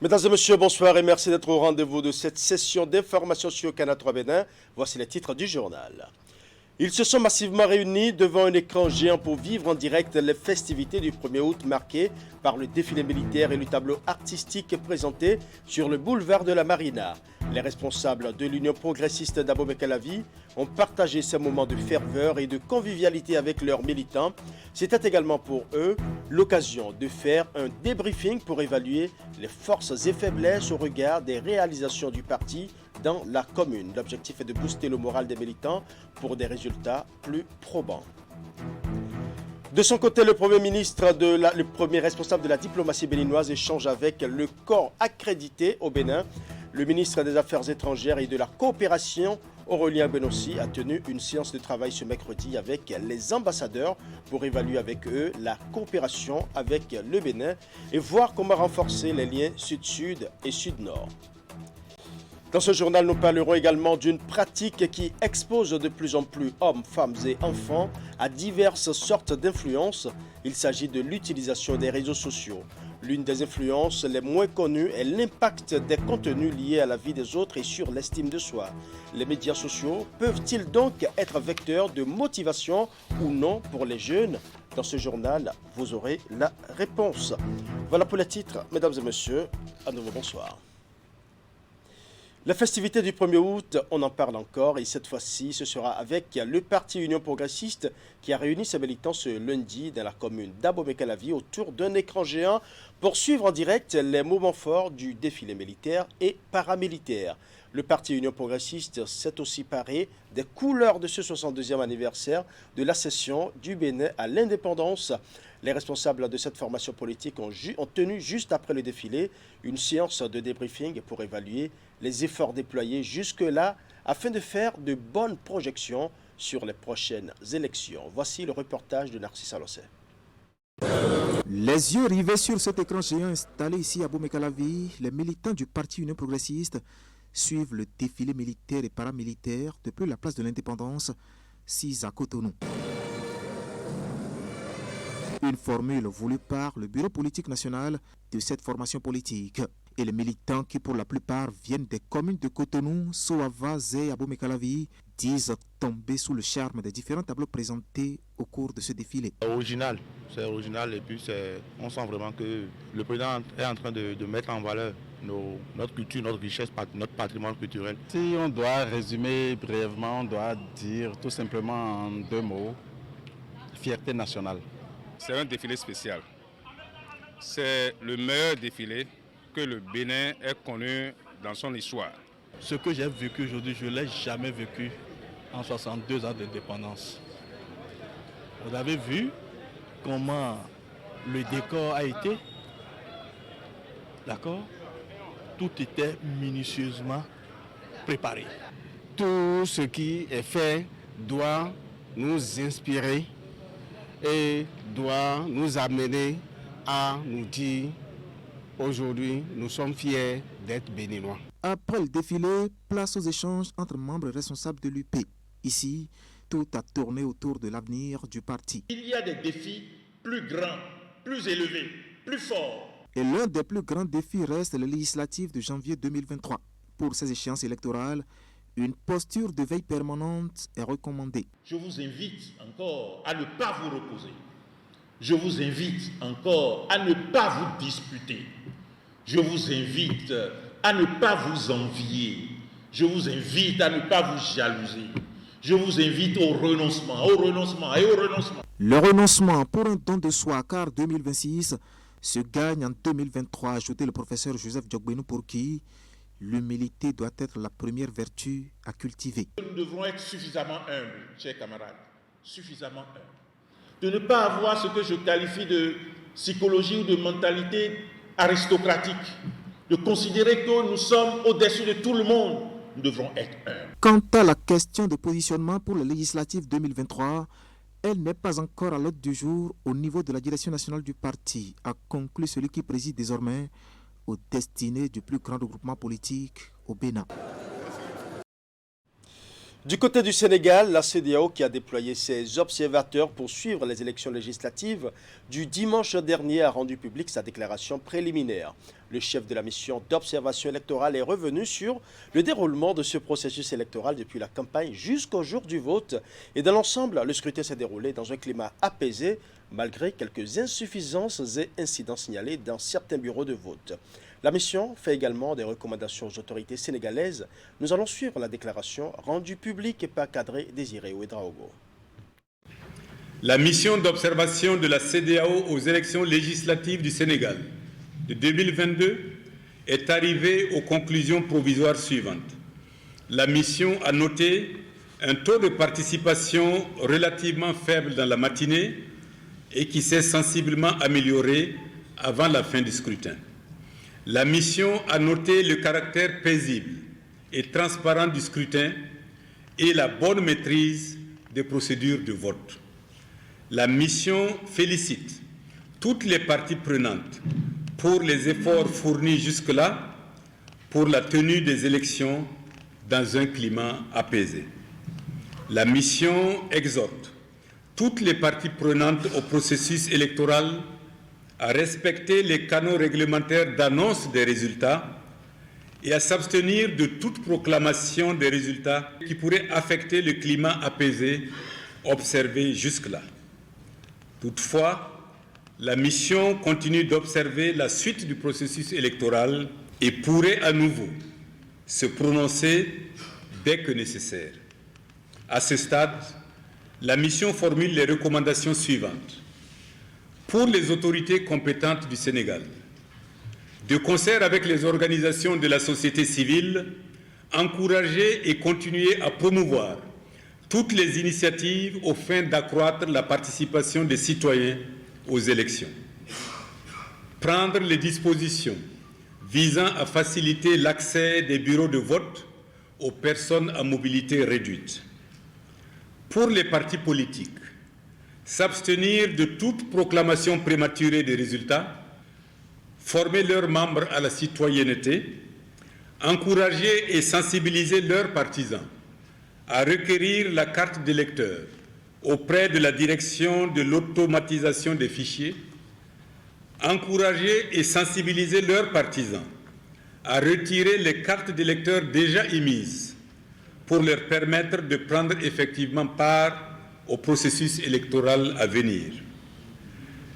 Mesdames et messieurs, bonsoir et merci d'être au rendez-vous de cette session d'information sur Canal 3 Bénin. Voici les titres du journal. Ils se sont massivement réunis devant un écran géant pour vivre en direct les festivités du 1er août marquées par le défilé militaire et le tableau artistique présenté sur le boulevard de la Marina. Les responsables de l'Union progressiste d'Abomey-Calavi ont partagé ces moments de ferveur et de convivialité avec leurs militants. C'était également pour eux l'occasion de faire un débriefing pour évaluer les forces et faiblesses au regard des réalisations du parti dans la commune. L'objectif est de booster le moral des militants pour des résultats plus probants. De son côté, le le premier responsable de la diplomatie béninoise échange avec le corps accrédité au Bénin. Le ministre des Affaires étrangères et de la coopération, Aurélien Benossi, a tenu une séance de travail ce mercredi avec les ambassadeurs pour évaluer avec eux la coopération avec le Bénin et voir comment renforcer les liens sud-sud et sud-nord. Dans ce journal, nous parlerons également d'une pratique qui expose de plus en plus hommes, femmes et enfants à diverses sortes d'influences. Il s'agit de l'utilisation des réseaux sociaux. L'une des influences les moins connues est l'impact des contenus liés à la vie des autres et sur l'estime de soi. Les médias sociaux peuvent-ils donc être vecteurs de motivation ou non pour les jeunes? Dans ce journal, vous aurez la réponse. Voilà pour les titres, mesdames et messieurs. À nouveau, bonsoir. La festivité du 1er août, on en parle encore et cette fois-ci, ce sera avec le Parti Union progressiste qui a réuni ses militants ce lundi dans la commune d'Abomey-Calavi autour d'un écran géant pour suivre en direct les moments forts du défilé militaire et paramilitaire. Le Parti Union progressiste s'est aussi paré des couleurs de ce 62e anniversaire de l'accession du Bénin à l'indépendance. Les responsables de cette formation politique ont tenu juste après le défilé une séance de débriefing pour évaluer les efforts déployés jusque-là afin de faire de bonnes projections sur les prochaines élections. Voici le reportage de Narcisse Alossé. Les yeux rivés sur cet écran géant installé ici à Abomey-Calavi, les militants du Parti Union progressiste suivent le défilé militaire et paramilitaire depuis la place de l'Indépendance, 6 à Cotonou. Une formule voulue par le bureau politique national de cette formation politique. Et les militants qui pour la plupart viennent des communes de Cotonou, Soava, Zé, Abomey-Calavi disent tomber sous le charme des différents tableaux présentés au cours de ce défilé. C'est original et puis on sent vraiment que le président est en train de mettre en valeur notre culture, notre richesse, notre patrimoine culturel. Si on doit résumer brièvement, on doit dire tout simplement en 2 mots, fierté nationale. C'est un défilé spécial. C'est le meilleur défilé que le Bénin ait connu dans son histoire. Ce que j'ai vécu aujourd'hui, je ne l'ai jamais vécu en 62 ans d'indépendance. Vous avez vu comment le décor a été, d'accord? Tout était minutieusement préparé. Tout ce qui est fait doit nous inspirer et doit nous amener à nous dire aujourd'hui, nous sommes fiers d'être béninois. Après le défilé, place aux échanges entre membres responsables de l'UP. Ici, tout a tourné autour de l'avenir du parti. Il y a des défis plus grands, plus élevés, plus forts. Et l'un des plus grands défis reste les législatives de janvier 2023. Pour ces échéances électorales, une posture de veille permanente est recommandée. Je vous invite encore à ne pas vous reposer. Je vous invite encore à ne pas vous disputer. Je vous invite à ne pas vous envier. Je vous invite à ne pas vous jalouser. Je vous invite au renoncement et au renoncement. Le renoncement pour un don de soi, car 2026 se gagne en 2023, a ajouté le professeur Joseph Djokbenou, pour qui l'humilité doit être la première vertu à cultiver. Nous devrons être suffisamment humbles, chers camarades, suffisamment humbles. De ne pas avoir ce que je qualifie de psychologie ou de mentalité aristocratique, de considérer que nous sommes au-dessus de tout le monde. Nous devrons être humbles. Quant à la question de positionnement pour les législatives 2023, elle n'est pas encore à l'ordre du jour au niveau de la direction nationale du parti, a conclu celui qui préside désormais aux destinées du plus grand regroupement politique au Bénin. Du côté du Sénégal, la CEDEAO qui a déployé ses observateurs pour suivre les élections législatives du dimanche dernier a rendu publique sa déclaration préliminaire. Le chef de la mission d'observation électorale est revenu sur le déroulement de ce processus électoral depuis la campagne jusqu'au jour du vote. Et dans l'ensemble, le scrutin s'est déroulé dans un climat apaisé, malgré quelques insuffisances et incidents signalés dans certains bureaux de vote. La mission fait également des recommandations aux autorités sénégalaises. Nous allons suivre la déclaration rendue publique par Cadre Désiré Ouedraogo. La mission d'observation de la CEDEAO aux élections législatives du Sénégal de 2022 est arrivée aux conclusions provisoires suivantes. La mission a noté un taux de participation relativement faible dans la matinée et qui s'est sensiblement amélioré avant la fin du scrutin. La mission a noté le caractère paisible et transparent du scrutin et la bonne maîtrise des procédures de vote. La mission félicite toutes les parties prenantes pour les efforts fournis jusque-là pour la tenue des élections dans un climat apaisé. La mission exhorte toutes les parties prenantes au processus électoral à respecter les canaux réglementaires d'annonce des résultats et à s'abstenir de toute proclamation des résultats qui pourrait affecter le climat apaisé observé jusque-là. Toutefois, la mission continue d'observer la suite du processus électoral et pourrait à nouveau se prononcer dès que nécessaire. À ce stade, la mission formule les recommandations suivantes. Pour les autorités compétentes du Sénégal, de concert avec les organisations de la société civile, encourager et continuer à promouvoir toutes les initiatives aux fins d'accroître la participation des citoyens aux élections. Prendre les dispositions visant à faciliter l'accès des bureaux de vote aux personnes à mobilité réduite. Pour les partis politiques, s'abstenir de toute proclamation prématurée des résultats, former leurs membres à la citoyenneté, encourager et sensibiliser leurs partisans à requérir la carte d'électeur auprès de la direction de l'automatisation des fichiers, encourager et sensibiliser leurs partisans à retirer les cartes d'électeurs déjà émises pour leur permettre de prendre effectivement part au processus électoral à venir.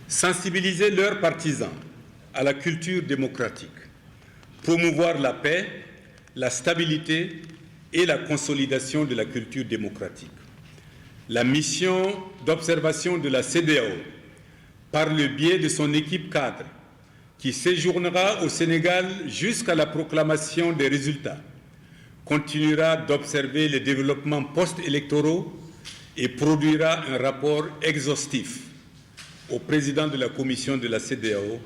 Sensibiliser leurs partisans à la culture démocratique, promouvoir la paix, la stabilité et la consolidation de la culture démocratique. La mission d'observation de la CEDEAO, par le biais de son équipe cadre, qui séjournera au Sénégal jusqu'à la proclamation des résultats, continuera d'observer les développements post-électoraux et produira un rapport exhaustif au président de la commission de la CEDEAO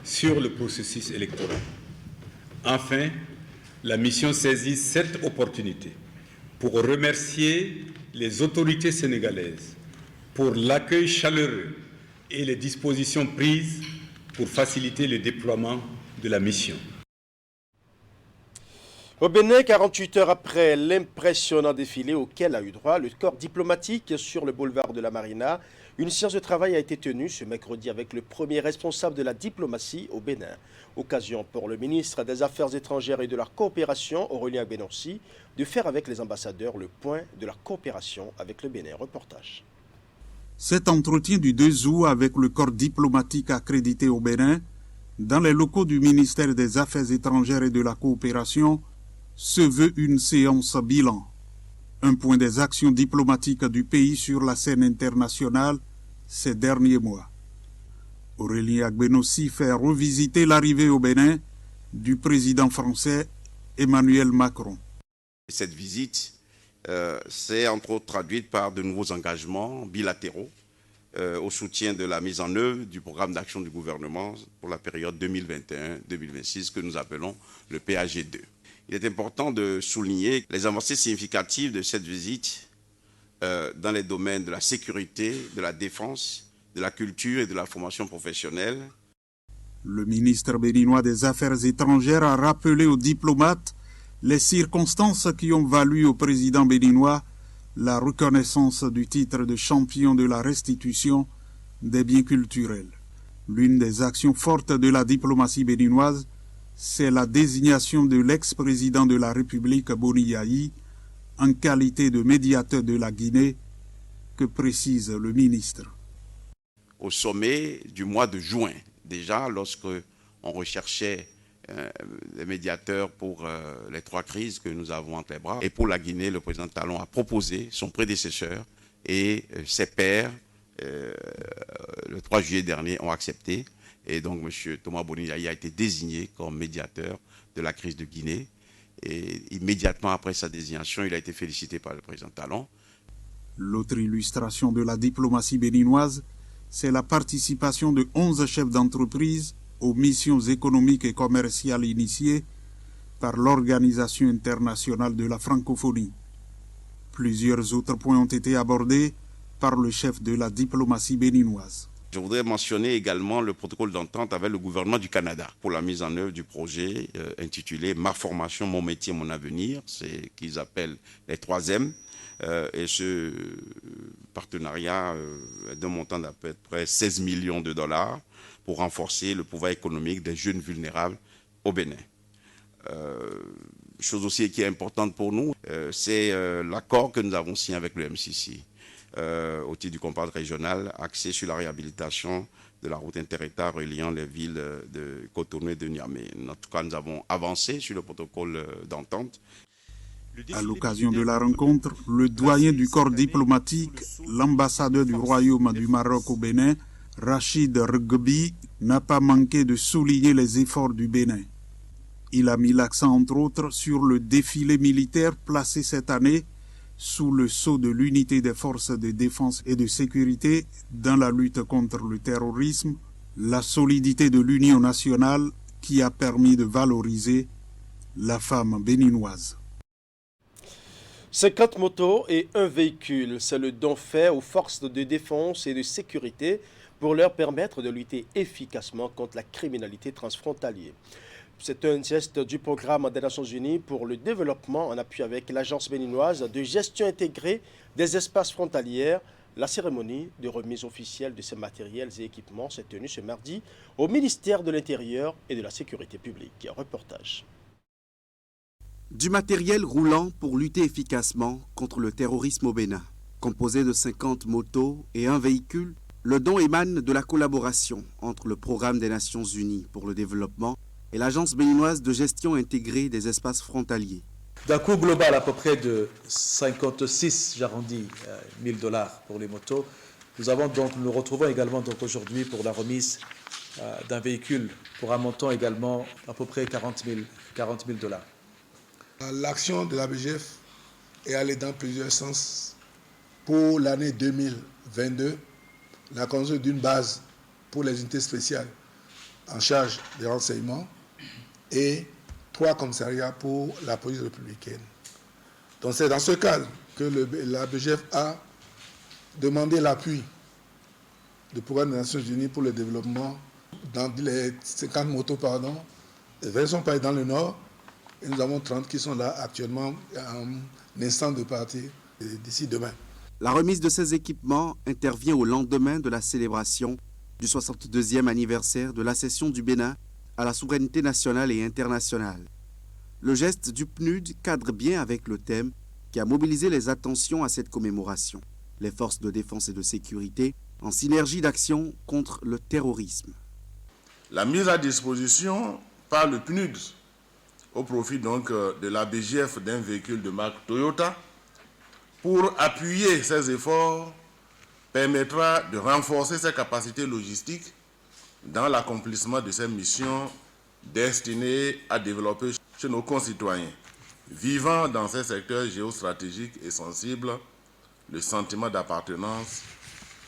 sur le processus électoral. Enfin, la mission saisit cette opportunité pour remercier les autorités sénégalaises pour l'accueil chaleureux et les dispositions prises pour faciliter le déploiement de la mission. Au Bénin, 48 heures après l'impressionnant défilé auquel a eu droit le corps diplomatique sur le boulevard de la Marina, une séance de travail a été tenue ce mercredi avec le premier responsable de la diplomatie au Bénin. Occasion pour le ministre des Affaires étrangères et de la coopération, Aurélien Agbenossi, de faire avec les ambassadeurs le point de la coopération avec le Bénin. Reportage. Cet entretien du 2 août avec le corps diplomatique accrédité au Bénin, dans les locaux du ministère des Affaires étrangères et de la coopération, se veut une séance bilan. Un point des actions diplomatiques du pays sur la scène internationale ces derniers mois. Aurélien Agbenossi fait revisiter l'arrivée au Bénin du président français Emmanuel Macron. Cette visite s'est entre autres traduite par de nouveaux engagements bilatéraux au soutien de la mise en œuvre du programme d'action du gouvernement pour la période 2021-2026 que nous appelons le PAG2. Il est important de souligner les avancées significatives de cette visite dans les domaines de la sécurité, de la défense, de la culture et de la formation professionnelle. Le ministre béninois des Affaires étrangères a rappelé aux diplomates les circonstances qui ont valu au président béninois la reconnaissance du titre de champion de la restitution des biens culturels. L'une des actions fortes de la diplomatie béninoise c'est la désignation de l'ex-président de la République Boni Yayi en qualité de médiateur de la Guinée, que précise le ministre. Au sommet du mois de juin, déjà, lorsque on recherchait les médiateurs pour les 3 crises que nous avons entre les bras, et pour la Guinée, le président Talon a proposé son prédécesseur et ses pairs, le 3 juillet dernier, ont accepté. Et donc, M. Thomas Boni Yayi a été désigné comme médiateur de la crise de Guinée. Et immédiatement après sa désignation, il a été félicité par le président Talon. L'autre illustration de la diplomatie béninoise, c'est la participation de 11 chefs d'entreprise aux missions économiques et commerciales initiées par l'Organisation internationale de la francophonie. Plusieurs autres points ont été abordés par le chef de la diplomatie béninoise. Je voudrais mentionner également le protocole d'entente avec le gouvernement du Canada pour la mise en œuvre du projet intitulé « Ma formation, mon métier, mon avenir », c'est qu'ils appellent les 3M. Et ce partenariat est d'un montant d'à peu près 16 millions de dollars pour renforcer le pouvoir économique des jeunes vulnérables au Bénin. Chose aussi qui est importante pour nous, c'est l'accord que nous avons signé avec le MCC. Au titre du compact régional axé sur la réhabilitation de la route interétat reliant les villes de Cotonou et de Niamey. En tout cas, nous avons avancé sur le protocole d'entente. À l'occasion de la rencontre, le doyen du corps diplomatique, l'ambassadeur du Royaume du Maroc au Bénin, Rachid Rgbi, n'a pas manqué de souligner les efforts du Bénin. Il a mis l'accent entre autres sur le défilé militaire placé cette année sous le sceau de l'unité des forces de défense et de sécurité dans la lutte contre le terrorisme, la solidité de l'Union nationale qui a permis de valoriser la femme béninoise. 50 motos et un véhicule, c'est le don fait aux forces de défense et de sécurité pour leur permettre de lutter efficacement contre la criminalité transfrontalière. C'est un geste du programme des Nations Unies pour le développement en appui avec l'Agence béninoise de gestion intégrée des espaces frontaliers. La cérémonie de remise officielle de ces matériels et équipements s'est tenue ce mardi au ministère de l'Intérieur et de la Sécurité publique. Reportage. Du matériel roulant pour lutter efficacement contre le terrorisme au Bénin. Composé de 50 motos et un véhicule, le don émane de la collaboration entre le Programme des Nations Unies pour le développement et l'Agence béninoise de gestion intégrée des espaces frontaliers. D'un coût global à peu près de 56, j'arrondis, 000 $ pour les motos. Nous retrouvons également aujourd'hui pour la remise d'un véhicule pour un montant également à peu près 40 000 $. L'action de la BGF est allée dans plusieurs sens. Pour l'année 2022, la construction d'une base pour les unités spéciales en charge des renseignements et 3 commissariats pour la police républicaine. Donc c'est dans ce cadre que la BGF a demandé l'appui du programme des Nations Unies pour le développement dans les 50 motos, 20 sont partis dans le nord et nous avons 30 qui sont là actuellement en instant de partir d'ici demain. La remise de ces équipements intervient au lendemain de la célébration du 62e anniversaire de l'accession du Bénin à la souveraineté nationale et internationale. Le geste du PNUD cadre bien avec le thème qui a mobilisé les attentions à cette commémoration. Les forces de défense et de sécurité en synergie d'action contre le terrorisme. La mise à disposition par le PNUD au profit donc de la BGF d'un véhicule de marque Toyota pour appuyer ces efforts permettra de renforcer ses capacités logistiques dans l'accomplissement de ces missions destinées à développer chez nos concitoyens vivant dans ces secteurs géostratégiques et sensibles le sentiment d'appartenance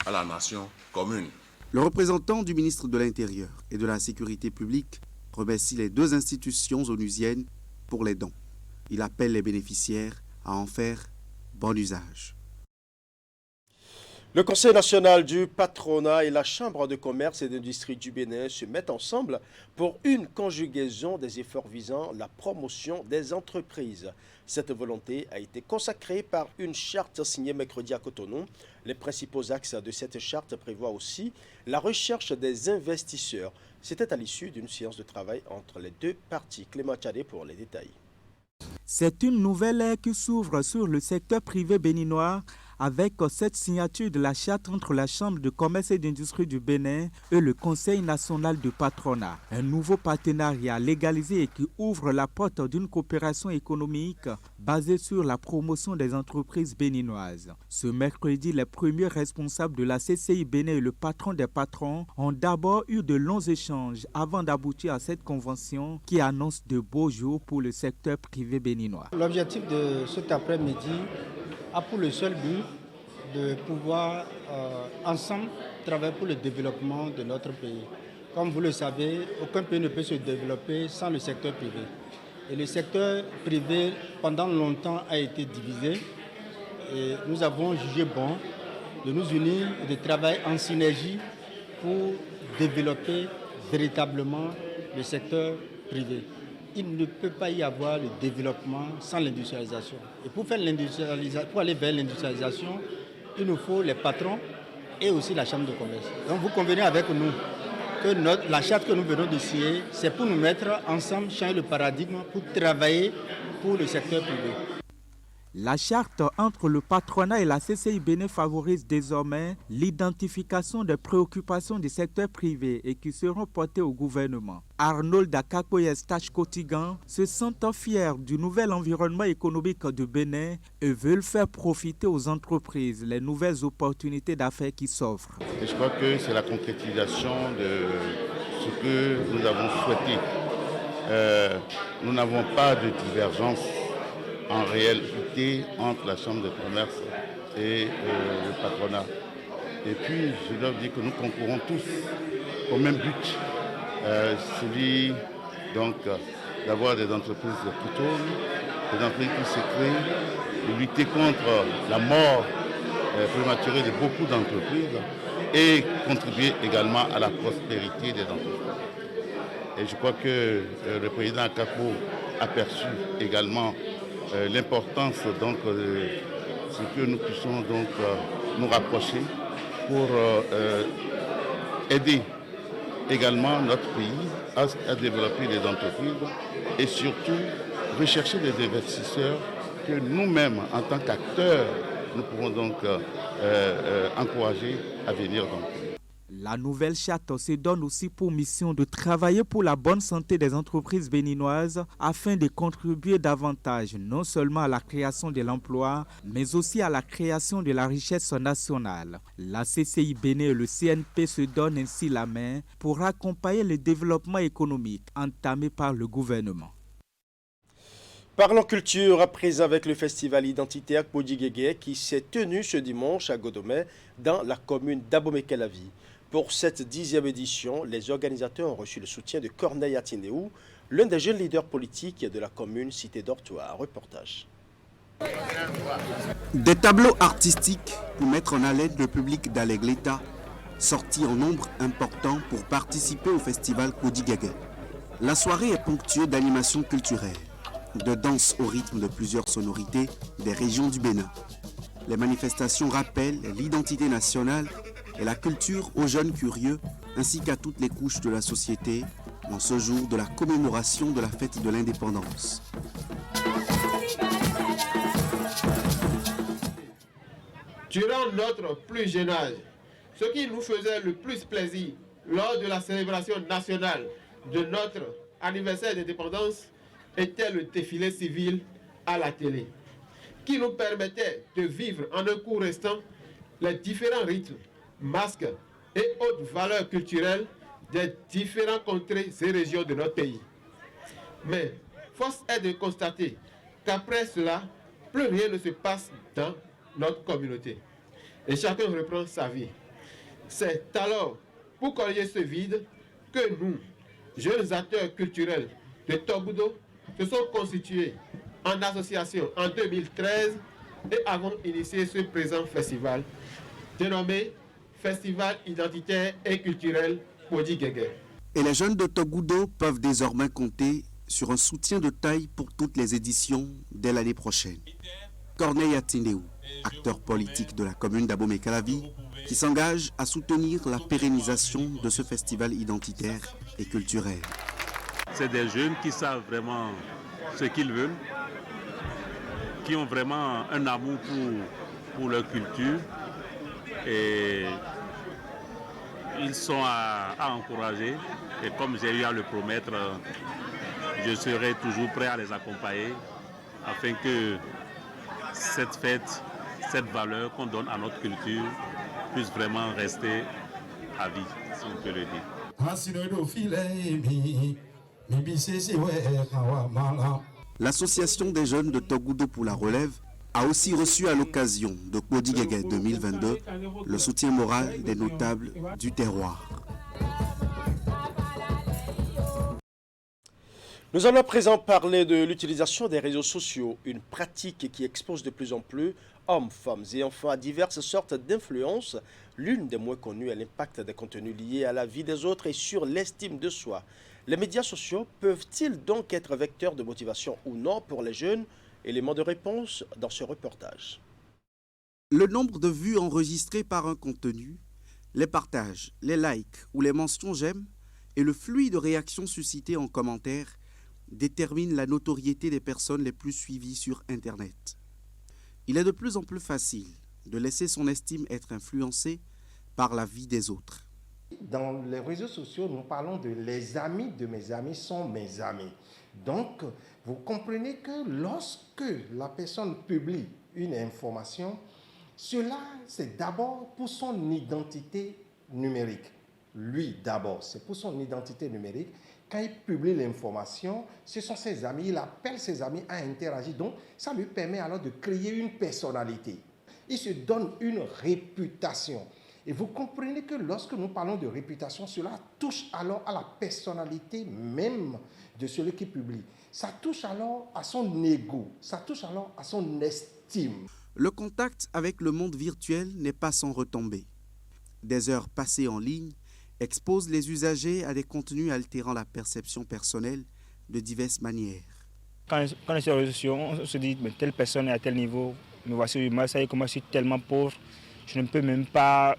à la nation commune. Le représentant du ministre de l'Intérieur et de la Sécurité publique remercie les 2 institutions onusiennes pour les dons. Il appelle les bénéficiaires à en faire bon usage. Le Conseil national du patronat et la Chambre de commerce et d'industrie du Bénin se mettent ensemble pour une conjugaison des efforts visant la promotion des entreprises. Cette volonté a été consacrée par une charte signée mercredi à Cotonou. Les principaux axes de cette charte prévoient aussi la recherche des investisseurs. C'était à l'issue d'une séance de travail entre les deux parties. Clément Tchadé pour les détails. C'est une nouvelle ère qui s'ouvre sur le secteur privé béninois avec cette signature de la charte entre la Chambre de commerce et d'industrie du Bénin et le Conseil national de patronat. Un nouveau partenariat légalisé et qui ouvre la porte d'une coopération économique basée sur la promotion des entreprises béninoises. Ce mercredi, les premiers responsables de la CCI Bénin et le patron des patrons ont d'abord eu de longs échanges avant d'aboutir à cette convention qui annonce de beaux jours pour le secteur privé béninois. L'objectif de cet après-midi a pour le seul but de pouvoir ensemble travailler pour le développement de notre pays. Comme vous le savez, aucun pays ne peut se développer sans le secteur privé. Et le secteur privé, pendant longtemps, a été divisé. Et nous avons jugé bon de nous unir et de travailler en synergie pour développer véritablement le secteur privé. Il ne peut pas y avoir le développement sans l'industrialisation. Et pour aller vers l'industrialisation, il nous faut les patrons et aussi la Chambre de commerce. Donc vous convenez avec nous que la charte que nous venons de signer, c'est pour nous mettre ensemble, changer le paradigme, pour travailler pour le secteur privé. La charte entre le patronat et la CCI Bénin favorise désormais l'identification des préoccupations du secteur privé et qui seront portées au gouvernement. Arnold Akako et Estache Kotigan se sentent fiers du nouvel environnement économique du Bénin et veulent faire profiter aux entreprises les nouvelles opportunités d'affaires qui s'offrent. Et je crois que c'est la concrétisation de ce que nous avons souhaité. Nous n'avons pas de divergence en réalité entre la Chambre de commerce et le patronat. Et puis, je dois dire que nous concourons tous au même but, celui donc d'avoir des entreprises qui tournent, des entreprises qui se créent, de lutter contre la mort prématurée de beaucoup d'entreprises et contribuer également à la prospérité des entreprises. Et je crois que le président Akako a perçu également l'importance donc de ce que nous puissions donc nous rapprocher pour aider également notre pays à développer des entreprises et surtout rechercher des investisseurs que nous-mêmes en tant qu'acteurs nous pourrons donc encourager à venir dans le pays. La nouvelle charte se donne aussi pour mission de travailler pour la bonne santé des entreprises béninoises afin de contribuer davantage non seulement à la création de l'emploi, mais aussi à la création de la richesse nationale. La CCI Bénin et le CNP se donnent ainsi la main pour accompagner le développement économique entamé par le gouvernement. Parlons culture à présent avec le festival identitaire Kpodjigege qui s'est tenu ce dimanche à Godomé dans la commune d'Abomey-Calavi. Pour cette 10e édition, les organisateurs ont reçu le soutien de Corneille Atindéou, l'un des jeunes leaders politiques de la commune Cité d'Ortois. Reportage. Des tableaux artistiques pour mettre en haleine le public d'Alegleta, sortis en nombre important pour participer au festival Kpodjigege. La soirée est ponctuée d'animations culturelles, de danse au rythme de plusieurs sonorités des régions du Bénin. Les manifestations rappellent l'identité nationale et la culture aux jeunes curieux ainsi qu'à toutes les couches de la société en ce jour de la commémoration de la fête de l'indépendance. Durant notre plus jeune âge, ce qui nous faisait le plus plaisir lors de la célébration nationale de notre anniversaire d'indépendance était le défilé civil à la télé, qui nous permettait de vivre en un court instant les différents rythmes, masques et autres valeurs culturelles des différentes contrées et régions de notre pays. Mais force est de constater qu'après cela, plus rien ne se passe dans notre communauté. Et chacun reprend sa vie. C'est alors pour coller ce vide que nous, jeunes acteurs culturels de Togoudo, se sont constitués en association en 2013 et avons initié ce présent festival dénommé Festival identitaire et culturel Kpodjigege. Et les jeunes de Togoudo peuvent désormais compter sur un soutien de taille pour toutes les éditions dès l'année prochaine. Corneille Atindéou. acteur politique de la commune d'Abomey-Calavi, qui s'engage à soutenir la pérennisation de ce festival identitaire et culturel. C'est des jeunes qui savent vraiment ce qu'ils veulent, qui ont vraiment un amour pour leur culture et ils sont à encourager. Et comme j'ai eu à le promettre, je serai toujours prêt à les accompagner afin que cette fête, cette valeur qu'on donne à notre culture puisse vraiment rester à vie, si on peut le dire. L'association des jeunes de Togoudou pour la relève a aussi reçu à l'occasion de Kodigege 2022 le soutien moral des notables du terroir. Nous allons à présent parler de l'utilisation des réseaux sociaux, une pratique qui expose de plus en plus hommes, femmes et enfants à diverses sortes d'influences. L'une des moins connues est l'impact des contenus liés à la vie des autres et sur l'estime de soi. Les médias sociaux peuvent-ils donc être vecteurs de motivation ou non pour les jeunes? Élément de réponse dans ce reportage. Le nombre de vues enregistrées par un contenu, les partages, les likes ou les mentions j'aime et le flux de réactions suscitées en commentaire déterminent la notoriété des personnes les plus suivies sur Internet. Il est de plus en plus facile de laisser son estime être influencée par la vie des autres. Dans les réseaux sociaux, nous parlons de les amis de mes amis sont mes amis. Donc, vous comprenez que lorsque la personne publie une information, cela, c'est d'abord pour son identité numérique. Lui, d'abord, c'est pour son identité numérique. Quand il publie l'information, ce sont ses amis, il appelle ses amis à interagir. Donc, ça lui permet alors de créer une personnalité. Il se donne une réputation. Et vous comprenez que lorsque nous parlons de réputation, cela touche alors à la personnalité même de celui qui publie. Ça touche alors à son ego, ça touche alors à son estime. Le contact avec le monde virtuel n'est pas sans retombées. Des heures passées en ligne exposent les usagers à des contenus altérant la perception personnelle de diverses manières. Quand on est sur les réseaux sociaux, on se dit mais telle personne est à tel niveau, mais voici moi, ça y est, comment je suis tellement pauvre, je ne peux même pas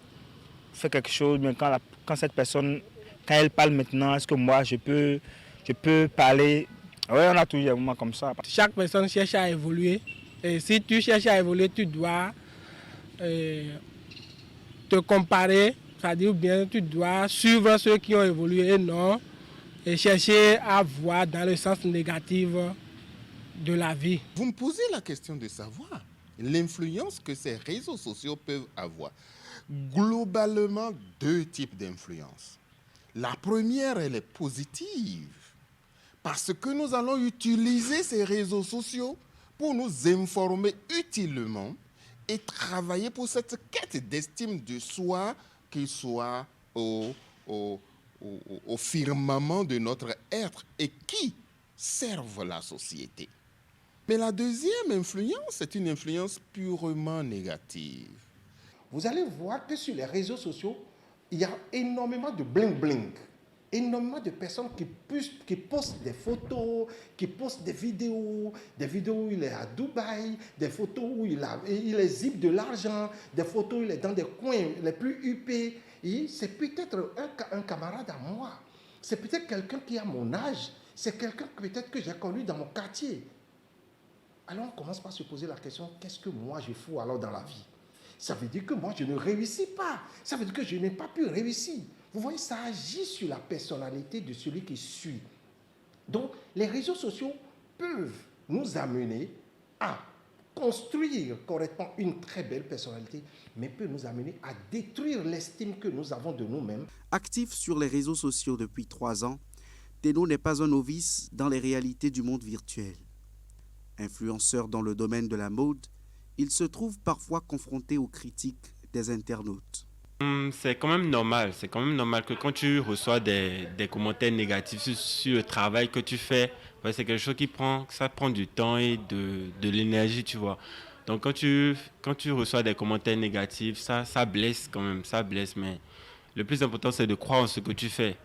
faire quelque chose, mais quand cette personne, quand elle parle maintenant, est-ce que moi je peux parler? Oui, on a toujours des moments comme ça. Chaque personne cherche à évoluer. Et si tu cherches à évoluer, tu dois te comparer, c'est-à-dire bien tu dois suivre ceux qui ont évolué et non, et chercher à voir dans le sens négatif de la vie. Vous me posez la question de savoir l'influence que ces réseaux sociaux peuvent avoir. Globalement, deux types d'influence. La première, elle est positive, parce que nous allons utiliser ces réseaux sociaux pour nous informer utilement et travailler pour cette quête d'estime de soi qui soit au firmament de notre être et qui serve la société. Mais la deuxième influence, c'est une influence purement négative. Vous allez voir que sur les réseaux sociaux, il y a énormément de bling-bling. Énormément de personnes qui postent des photos, qui postent des vidéos où il est à Dubaï, des photos où il exhibe de l'argent, des photos où il est dans des coins les plus huppés. Et c'est peut-être un camarade à moi. C'est peut-être quelqu'un qui a mon âge. C'est quelqu'un peut-être que j'ai connu dans mon quartier. Alors on commence par se poser la question, qu'est-ce que moi je fous alors dans la vie? Ça veut dire que moi je ne réussis pas. Ça veut dire que je n'ai pas pu réussir. Vous voyez, ça agit sur la personnalité de celui qui suit. Donc, les réseaux sociaux peuvent nous amener à construire correctement une très belle personnalité, mais peuvent nous amener à détruire l'estime que nous avons de nous-mêmes. Actif sur les réseaux sociaux depuis 3 ans, Teno n'est pas un novice dans les réalités du monde virtuel. Influenceur dans le domaine de la mode, il se trouve parfois confronté aux critiques des internautes. C'est quand même normal. C'est quand même normal que quand tu reçois des commentaires négatifs sur le travail que tu fais, c'est quelque chose ça prend du temps et de l'énergie, tu vois. Donc quand tu reçois des commentaires négatifs, ça blesse quand même, ça blesse. Mais le plus important, c'est de croire en ce que tu fais.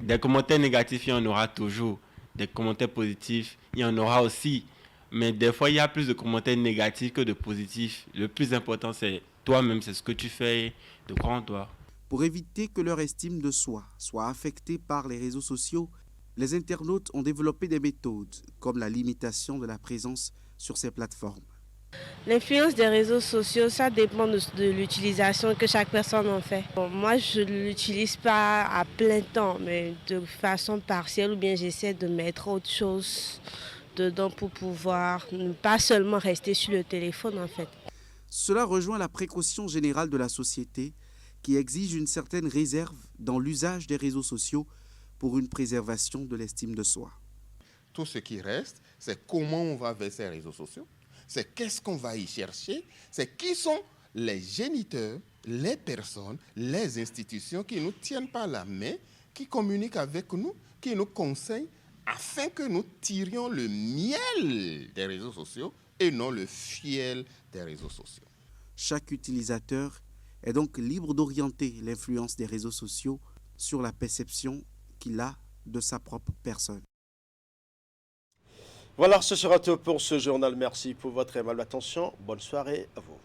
Des commentaires négatifs, il y en aura toujours. Des commentaires positifs, il y en aura aussi. Mais des fois, il y a plus de commentaires négatifs que de positifs. Le plus important, c'est toi-même, c'est ce que tu fais, de croire en toi. Pour éviter que leur estime de soi soit affectée par les réseaux sociaux, les internautes ont développé des méthodes comme la limitation de la présence sur ces plateformes. L'influence des réseaux sociaux, ça dépend de l'utilisation que chaque personne en fait. Bon, moi, je ne l'utilise pas à plein temps, mais de façon partielle, ou bien j'essaie de mettre autre chose dedans pour pouvoir ne pas seulement rester sur le téléphone en fait. Cela rejoint la précaution générale de la société qui exige une certaine réserve dans l'usage des réseaux sociaux pour une préservation de l'estime de soi. Tout ce qui reste, c'est comment on va vers ces réseaux sociaux, c'est qu'est-ce qu'on va y chercher, c'est qui sont les géniteurs, les personnes, les institutions qui nous tiennent par la main, qui communiquent avec nous, qui nous conseillent afin que nous tirions le miel des réseaux sociaux et non le fiel des réseaux sociaux. Chaque utilisateur est donc libre d'orienter l'influence des réseaux sociaux sur la perception qu'il a de sa propre personne. Voilà, ce sera tout pour ce journal. Merci pour votre aimable attention. Bonne soirée à vous.